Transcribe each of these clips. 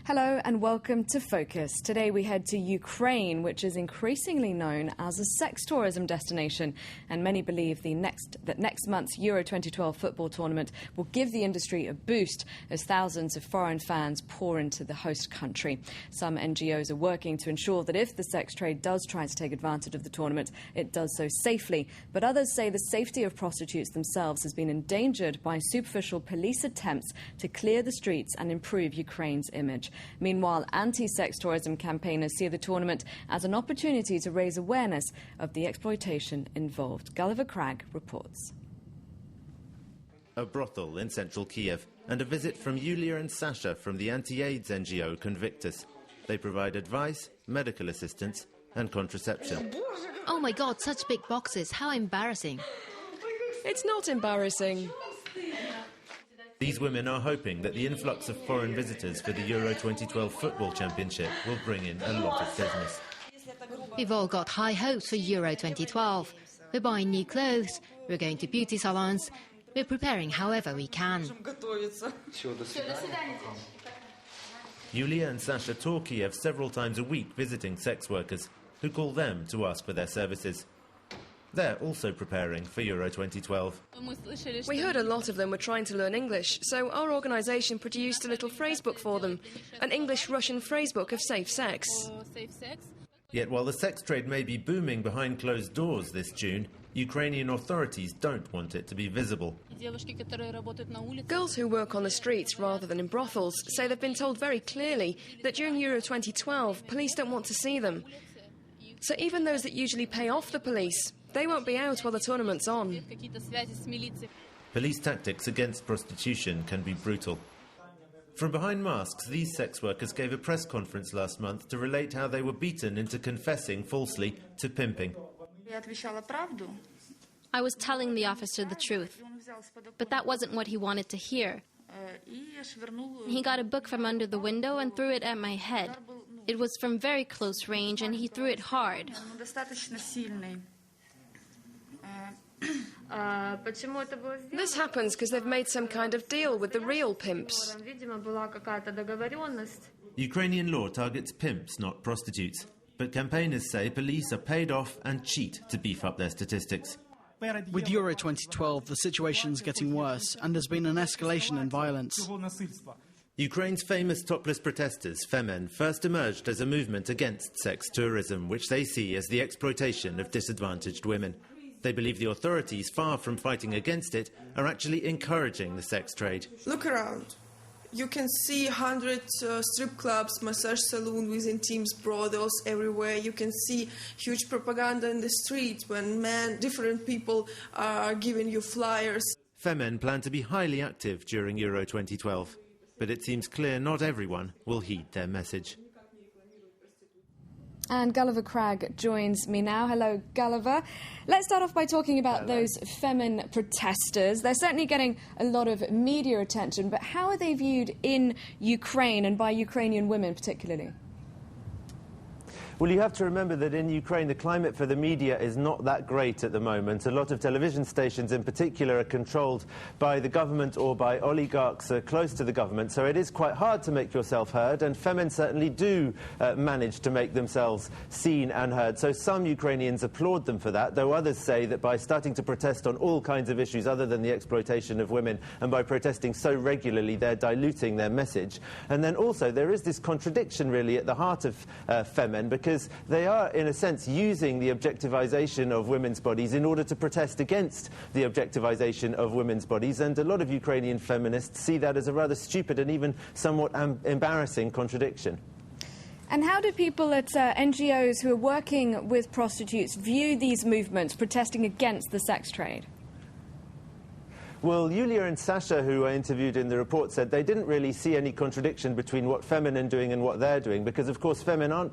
Hello and welcome to Focus. Today we head to Ukraine, which is increasingly known as a sex tourism destination, and many believe that next month's Euro 2012 football tournament will give the industry a boost as thousands of foreign fans pour into the host country. Some NGOs are working to ensure that if the sex trade does try to take advantage of the tournament, it does so safely. But others say the safety of prostitutes themselves has been endangered by superficial police attempts to clear the streets and improve Ukraine's image. Meanwhile, anti-sex tourism campaigners see the tournament as an opportunity to raise awareness of the exploitation involved. Gulliver Cragg reports. A brothel in central Kiev and a visit from Yulia and Sasha from the anti-AIDS NGO Convictus. They provide advice, medical assistance and contraception. Oh my God, such big boxes. How embarrassing. It's not embarrassing. These women are hoping that the influx of foreign visitors for the Euro 2012 football championship will bring in a lot of business. We've all got high hopes for Euro 2012. We're buying new clothes, we're going to beauty salons, we're preparing however we can. Yulia and Sasha tour Kiev several times a week visiting sex workers who call them to ask for their services. They're also preparing for Euro 2012. We heard a lot of them were trying to learn English, so our organisation produced a little phrasebook for them, an English-Russian phrasebook of safe sex. Yet while the sex trade may be booming behind closed doors this June, Ukrainian authorities don't want it to be visible. Girls who work on the streets rather than in brothels say they've been told very clearly that during Euro 2012, police don't want to see them. So even those that usually pay off the police, they won't be out while the tournament's on. Police tactics against prostitution can be brutal. From behind masks, these sex workers gave a press conference last month to relate how they were beaten into confessing falsely to pimping. I was telling the officer the truth, but that wasn't what he wanted to hear. He got a book from under the window and threw it at my head. It was from very close range and he threw it hard. This happens because they've made some kind of deal with the real pimps. Ukrainian law targets pimps, not prostitutes. But campaigners say police are paid off and cheat to beef up their statistics. With Euro 2012, the situation's getting worse, and there's been an escalation in violence. Ukraine's famous topless protesters, Femen, first emerged as a movement against sex tourism, which they see as the exploitation of disadvantaged women. They believe the authorities, far from fighting against it, are actually encouraging the sex trade. Look around. You can see 100 strip clubs, massage saloons with intimate brothels everywhere. You can see huge propaganda in the street when different people are giving you flyers. Femen plan to be highly active during Euro 2012, but it seems clear not everyone will heed their message. And Gulliver Cragg joins me now. Hello, Gulliver. Let's start off by talking about those Femen protesters. They're certainly getting a lot of media attention, but how are they viewed in Ukraine and by Ukrainian women particularly? Well, you have to remember that in Ukraine the climate for the media is not that great at the moment. A lot of television stations in particular are controlled by the government or by oligarchs close to the government, so it is quite hard to make yourself heard, and Femen certainly do manage to make themselves seen and heard. So some Ukrainians applaud them for that, though others say that by starting to protest on all kinds of issues other than the exploitation of women, and by protesting so regularly, they're diluting their message. And then also there is this contradiction really at the heart of Femen, because they are, in a sense, using the objectivization of women's bodies in order to protest against the objectivization of women's bodies, and a lot of Ukrainian feminists see that as a rather stupid and even somewhat embarrassing contradiction. And how do people at NGOs who are working with prostitutes view these movements protesting against the sex trade? Well, Yulia and Sasha, who I interviewed in the report, said they didn't really see any contradiction between what Femen are doing and what they're doing, because, of course, Femen aren't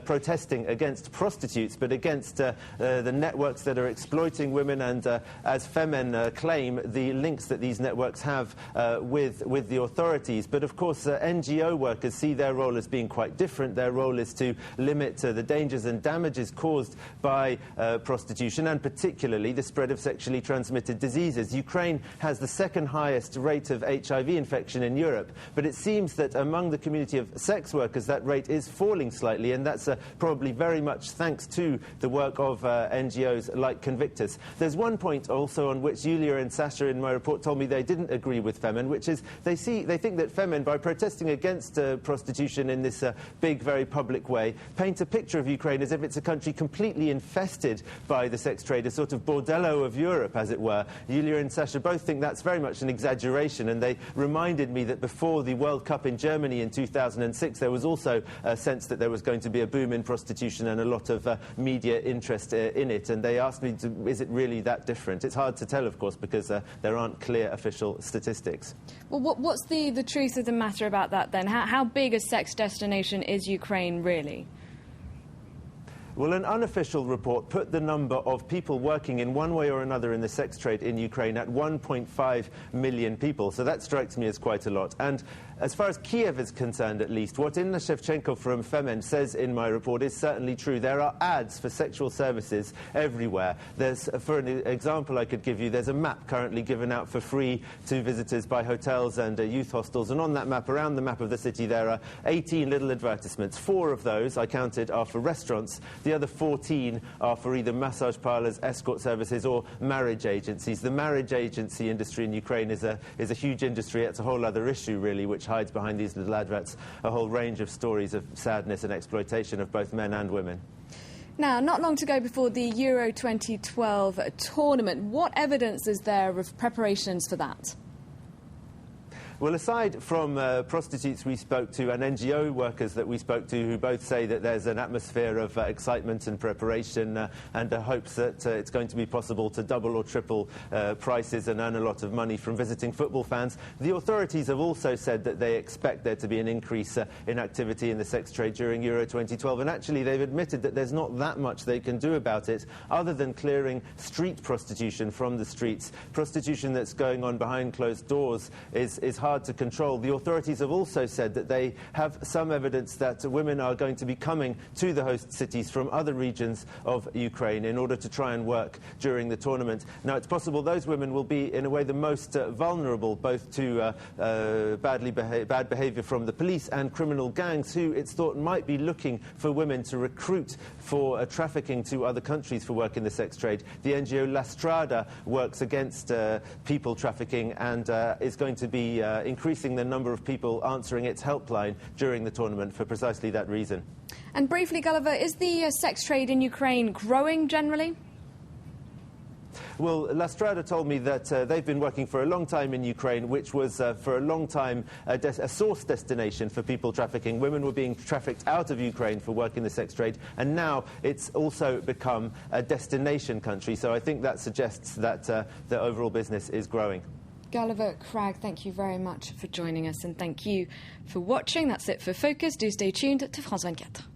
protesting against prostitutes, but against the networks that are exploiting women and, as Femen claim, the links that these networks have with the authorities. But, of course, NGO workers see their role as being quite different. Their role is to limit the dangers and damages caused by prostitution, and particularly the spread of sexually transmitted diseases. diseases. Ukraine has the second highest rate of HIV infection in Europe, but it seems that among the community of sex workers that rate is falling slightly, and that's probably very much thanks to the work of NGOs like Convictus. There's one point also on which Yulia and Sasha in my report told me they didn't agree with Femen, which is they think that Femen, by protesting against prostitution in this big, very public way, paint a picture of Ukraine as if it's a country completely infested by the sex trade, a sort of bordello of Europe, as it were. Yulia and Sasha both think that's very much an exaggeration, and they reminded me that before the World Cup in Germany in 2006, there was also a sense that there was going to be a boom in prostitution and a lot of media interest in it, and they asked me, is it really that different? It's hard to tell, of course, because there aren't clear official statistics. Well, what's the truth of the matter about that, then? How big a sex destination is Ukraine, really? Well, an unofficial report put the number of people working in one way or another in the sex trade in Ukraine at 1.5 million people. So that strikes me as quite a lot. And as far as Kiev is concerned, at least, what Inna Shevchenko from Femen says in my report is certainly true. There are ads for sexual services everywhere. There's, for an example I could give you, there's a map currently given out for free to visitors by hotels and youth hostels. And on that map, around the map of the city, there are 18 little advertisements. 4 of those, I counted, are for restaurants. The other 14 are for either massage parlours, escort services or marriage agencies. The marriage agency industry in Ukraine is a huge industry. It's a whole other issue, really, which hides behind these little adverts a whole range of stories of sadness and exploitation of both men and women. Now, not long to go before the Euro 2012 tournament. What evidence is there of preparations for that? Well, aside from prostitutes we spoke to and NGO workers that we spoke to who both say that there's an atmosphere of excitement and preparation and hopes that it's going to be possible to double or triple prices and earn a lot of money from visiting football fans, the authorities have also said that they expect there to be an increase in activity in the sex trade during Euro 2012. And actually, they've admitted that there's not that much they can do about it other than clearing street prostitution from the streets. Prostitution that's going on behind closed doors is hard to control. The authorities have also said that they have some evidence that women are going to be coming to the host cities from other regions of Ukraine in order to try and work during the tournament. Now, it's possible those women will be, in a way, the most vulnerable, both to bad behaviour from the police and criminal gangs who, it's thought, might be looking for women to recruit for trafficking to other countries for work in the sex trade. The NGO La Strada works against people trafficking and is going to be increasing the number of people answering its helpline during the tournament for precisely that reason. And briefly, Gulliver, is the sex trade in Ukraine growing generally? Well, La Strada told me that they've been working for a long time in Ukraine, which was for a long time a source destination for people trafficking. Women were being trafficked out of Ukraine for work in the sex trade, and now it's also become a destination country. So I think that suggests that the overall business is growing. Gulliver Cragg, thank you very much for joining us, and thank you for watching. That's it for Focus. Do stay tuned to France 24.